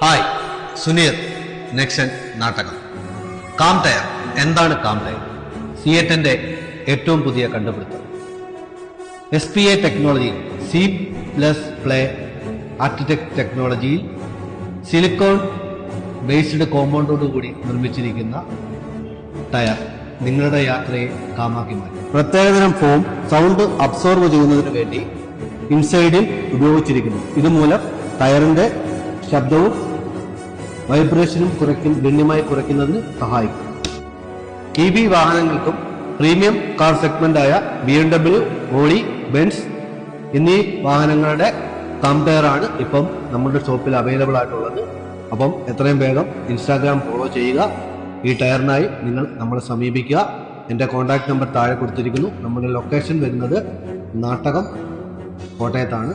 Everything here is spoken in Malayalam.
Hi, Suneer, Nexon Nattakom. Calm tyre. എന്താണ് കാം ടയർ? സിയറ്റിന്റെ ഏറ്റവും പുതിയ കണ്ടുപിടുത്തം. SPA ടെക്നോളജിയിൽ സി പ്ലസ് പ്ലേ ആർക്കിടെക്ട് ടെക്നോളജിയിൽ സിലിക്കോൺ ബേസ്ഡ് കോമ്പൗണ്ടോടുകൂടി നിർമ്മിച്ചിരിക്കുന്ന ടയർ നിങ്ങളുടെ യാത്രയെ കാമാക്കി മാറ്റും. പ്രത്യേകതരം ഫോം സൗണ്ട് അബ്സോർവ് ചെയ്യുന്നതിന് വേണ്ടി ഇൻസൈഡിൽ ഉപയോഗിച്ചിരിക്കുന്നു. ഇതുമൂലം ടയറിന്റെ ശബ്ദവും വൈബ്രേഷനും ഗണ്യമായി കുറയ്ക്കുന്നതിന് സഹായിക്കും. EV വാഹനങ്ങൾക്കും പ്രീമിയം കാർ സെഗ്മെന്റായ BMW, ഓഡി, ബെൻസ് എന്നീ വാഹനങ്ങളുടെ കാം ടയറാണ് ഇപ്പം നമ്മുടെ ഷോപ്പിൽ അവൈലബിൾ ആയിട്ടുള്ളത്. അപ്പം എത്രയും വേഗം ഇൻസ്റ്റാഗ്രാം ഫോളോ ചെയ്യുക. ഈ ടയറിനായി നിങ്ങൾ നമ്മളെ സമീപിക്കുക. എൻ്റെ കോൺടാക്ട് നമ്പർ താഴെ കൊടുത്തിരിക്കുന്നു. നമ്മുടെ ലൊക്കേഷൻ വരുന്നത് നാട്ടകം, കോട്ടയത്താണ്.